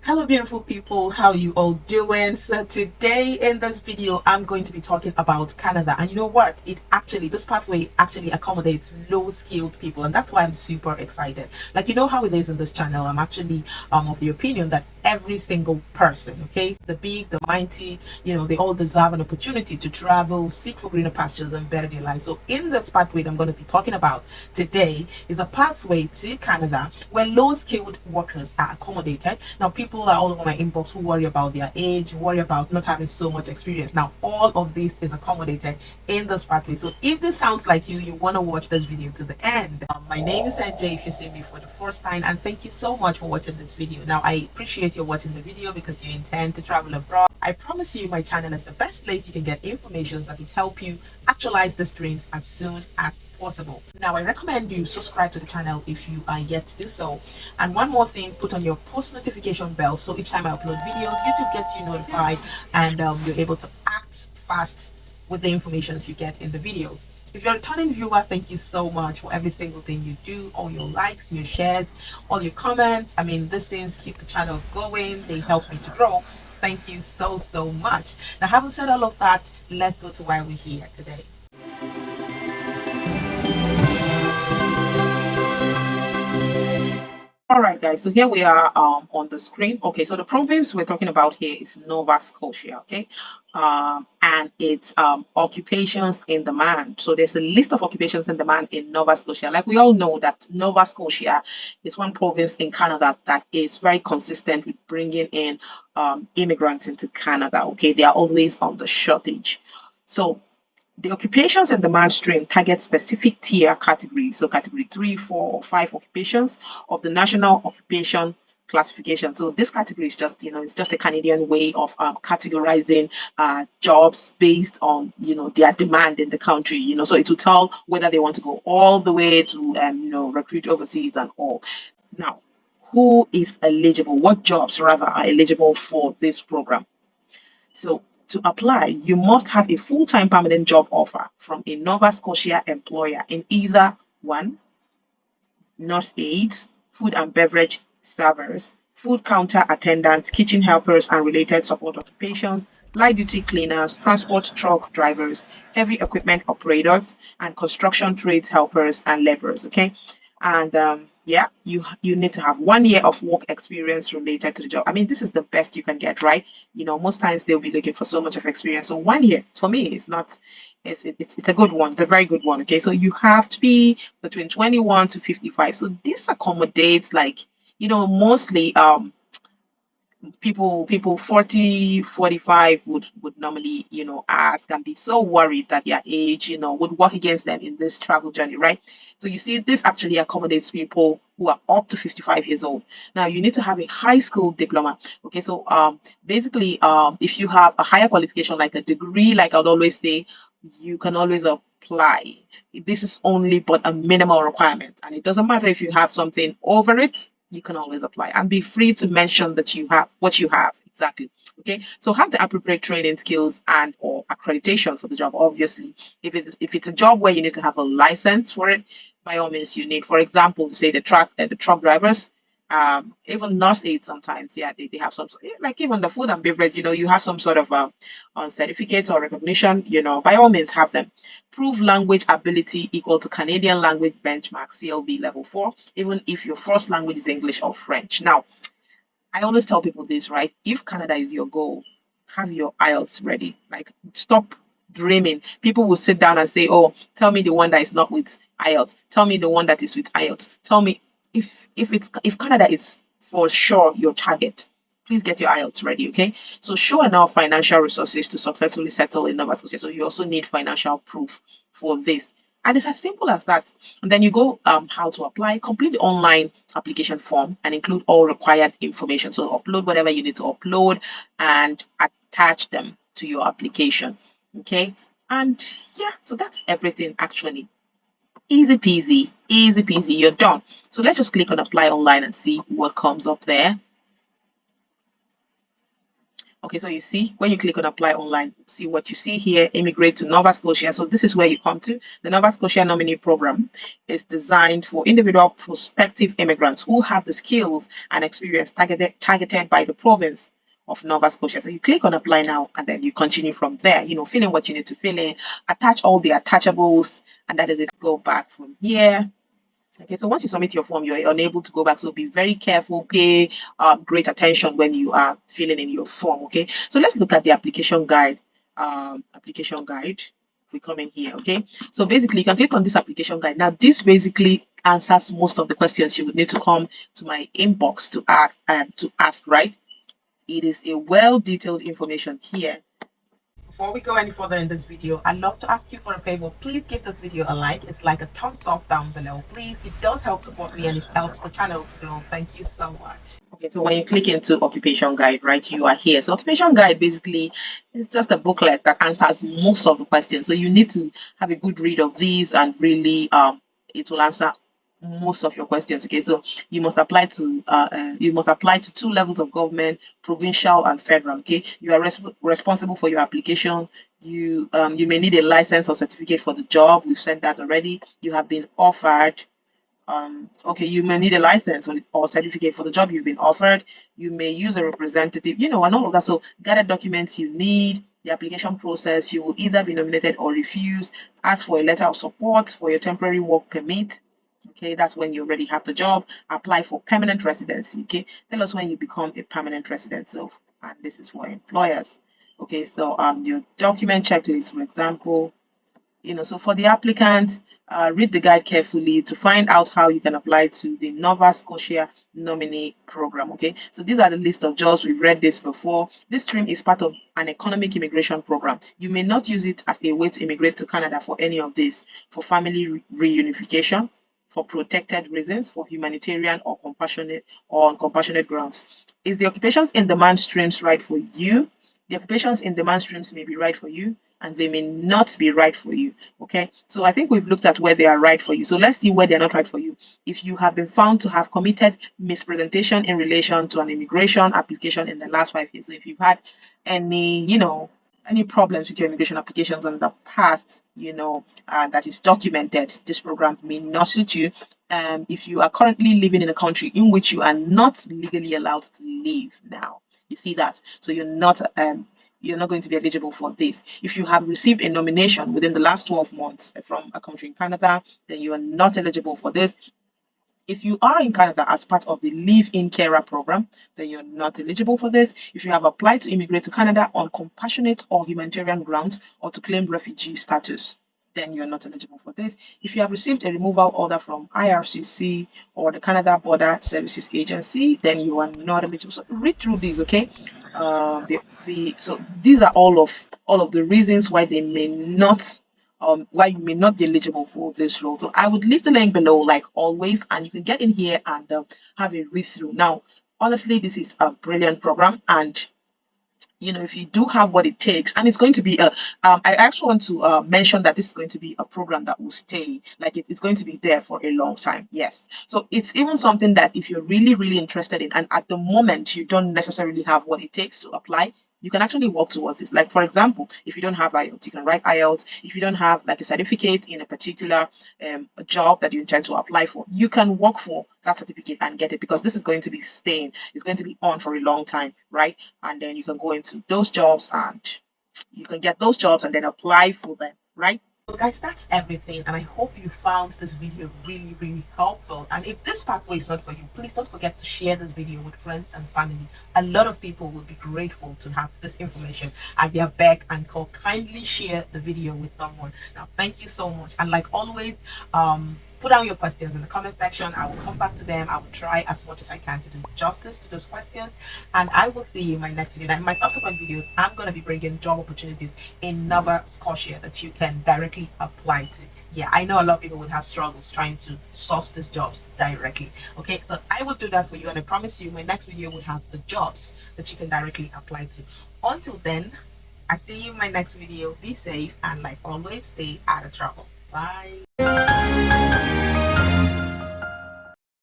Hello beautiful people, how you all doing? So today in this video I'm going to be talking about Canada, and you know what, this pathway actually accommodates low skilled people, and that's why I'm super excited. Like, you know how it is in this channel, I'm actually of the opinion that every single person, okay, the big, the mighty, they all deserve an opportunity to travel, seek for greener pastures and better their lives. So in this pathway that I'm going to be talking about today is a pathway to Canada where low skilled workers are accommodated. Now people are all over my inbox who worry about their age, worry about not having so much experience. Now all of this is accommodated in this pathway. So if this sounds like you want to watch this video to the end. My name is Njay if you see me for the first time, and thank you so much for watching this video. Now I appreciate you watching the video because you intend to travel abroad. I promise you my channel is the best place you can get information that will help you actualize these dreams as soon as possible. Now I recommend you subscribe to the channel if you are yet to do so. And one more thing, put on your post notification bell so each time I upload videos, YouTube gets you notified, and you're able to act fast with the information you get in the videos. If you're a returning viewer, thank you so much for every single thing you do, all your likes, your shares, all your comments. I mean, these things keep the channel going, they help me to grow. Thank you so much. Now, having said all of that, let's go to why we're here today. All right, guys, so here we are on the screen. Okay, so the province we're talking about here is Nova Scotia, okay? And it's occupations in demand. So there's a list of occupations in demand in Nova Scotia. Like we all know that Nova Scotia is one province in Canada that is very consistent with bringing in immigrants into Canada, okay? They are always on the shortage. So the occupations and demand stream target specific tier categories, so category 3, 4, or 5 occupations of the National Occupation Classification. So this category is just, it's just a Canadian way of categorizing jobs based on, their demand in the country. So it will tell whether they want to go all the way to, recruit overseas and all. Now, who is eligible? What jobs rather are eligible for this program? So to apply, you must have a full-time permanent job offer from a Nova Scotia employer in either one, nurse aides, food and beverage servers, food counter attendants, kitchen helpers and related support occupations, light duty cleaners, transport truck drivers, heavy equipment operators, and construction trades helpers and laborers. Okay, and yeah, you need to have 1 year of work experience related to the job. I mean, this is the best you can get, right? Most times they'll be looking for so much of experience. So 1 year for me is not. It's a good one. It's a very good one. Okay, so you have to be between 21 to 55. So this accommodates, like, mostly people 40, 45 would normally ask and be so worried that their age would work against them in this travel journey, right? So you see, this actually accommodates people who are up to 55 years old. Now you need to have a high school diploma. Okay, so basically if you have a higher qualification like a degree, like I'd always say, you can always apply. This is only but a minimal requirement, and it doesn't matter if you have something over it, you can always apply, and be free to mention that you have what you have exactly. Okay, so have the appropriate training skills and or accreditation for the job. Obviously, if it's a job where you need to have a license for it, by all means you need, for example, say the truck drivers, even nurse aides sometimes, yeah, they have some, like even the food and beverage, you have some sort of certificate or recognition, by all means have them. Prove language ability equal to Canadian language benchmark CLB level 4, even if your first language is English or French. Now, I always tell people this, right? If Canada is your goal, have your IELTS ready. Like, stop dreaming. People will sit down and say, "Oh, tell me the one that is not with IELTS. Tell me the one that is with IELTS. Tell me if Canada is for sure your target. Please get your IELTS ready, okay? So show enough financial resources to successfully settle in Nova Scotia. So you also need financial proof for this. And it's as simple as that. And then you go how to apply, complete the online application form and include all required information. So upload whatever you need to upload and attach them to your application. Okay. And yeah, so that's everything actually. Easy peasy, you're done. So let's just click on apply online and see what comes up there. Okay, so you see, when you click on apply online, see what you see here, immigrate to Nova Scotia. So this is where you come to. The Nova Scotia nominee program is designed for individual prospective immigrants who have the skills and experience targeted by the province of Nova Scotia. So you click on apply now, and then you continue from there, fill in what you need to fill in, attach all the attachables, and that is it. Go back from here. Okay, so once you submit your form, you're unable to go back. So be very careful, pay great attention when you are filling in your form. Okay, so let's look at the application guide. We come in here. Okay, so basically you can click on this application guide. Now this basically answers most of the questions you would need to come to my inbox to ask. Right, it is a well detailed information here. Before we go any further in this video, I'd love to ask you for a favor. Please give this video a like. It's like a thumbs up down below. Please, it does help support me and it helps the channel to grow. Thank you so much. Okay, so when you click into occupation guide, right, you are here. So occupation guide basically is just a booklet that answers most of the questions. So you need to have a good read of these and really it will answer most of your questions. Okay, so you must apply to 2 levels of government, provincial and federal. Okay, you are responsible for your application. You may need a license or certificate for the job. We've said that already. You have been offered. Okay, you may need a license or certificate for the job you've been offered. You may use a representative, and all of that. So gather documents you need. The application process, you will either be nominated or refused. Ask for a letter of support for your temporary work permit. Okay, that's when you already have the job. Apply for permanent residency. Okay, tell us when you become a permanent resident. So, and this is for employers. Okay, so your document checklist, for example, so for the applicant, read the guide carefully to find out how you can apply to the Nova Scotia nominee program. Okay, so these are the list of jobs. We've read this before. This stream is part of an economic immigration program. You may not use it as a way to immigrate to Canada for any of this, for family reunification, for protected reasons, for humanitarian or compassionate grounds. Is the occupations in demand streams right for you? The occupations in demand streams may be right for you, and they may not be right for you. Okay, so I think we've looked at where they are right for you. So let's see where they're not right for you. If you have been found to have committed mispresentation in relation to an immigration application in the last 5 years, so if you've had any problems with your immigration applications in the past, that is documented, this program may not suit you. If you are currently living in a country in which you are not legally allowed to live now, you see that, so you're not going to be eligible for this. If you have received a nomination within the last 12 months from a country in Canada, then you are not eligible for this. If you are in Canada as part of the live-in carer program, then you're not eligible for this. If you have applied to immigrate to Canada on compassionate or humanitarian grounds or to claim refugee status, then you're not eligible for this. If you have received a removal order from IRCC or the Canada Border Services Agency, then you are not eligible. So read through these, okay? So these are all of the reasons why they may not why you may not be eligible for this role. So I would leave the link below, like always, and you can get in here and have a read through. Now, honestly, this is a brilliant program, and if you do have what it takes, and it's going to be I actually want to mention that this is going to be a program that will stay, like it's going to be there for a long time. Yes, so it's even something that if you're really, really interested in, and at the moment you don't necessarily have what it takes to apply, you can actually work towards this. Like, for example, if you don't have IELTS, you can write IELTS. If you don't have like a certificate in a particular job that you intend to apply for, you can work for that certificate and get it, because this is going to be staying. It's going to be on for a long time, right? And then you can go into those jobs and you can get those jobs and then apply for them, right? So guys, that's everything, and I hope you found this video really, really helpful. And if this pathway is not for you, please don't forget to share this video with friends and family. A lot of people would be grateful to have this information at their beck and call. Kindly share the video with someone. Now, thank you so much, and like always, put down your questions in the comment section. I will come back to them. I will try as much as I can to do justice to those questions, and I will see you in my next video. Now, in my subsequent videos, I'm going to be bringing job opportunities in Nova Scotia that you can directly apply to. Yeah, I know a lot of people would have struggles trying to source these jobs directly. Okay, so I will do that for you, and I promise you my next video will have the jobs that you can directly apply to. Until then, I see you in my next video. Be safe, and like always, stay out of trouble. Bye.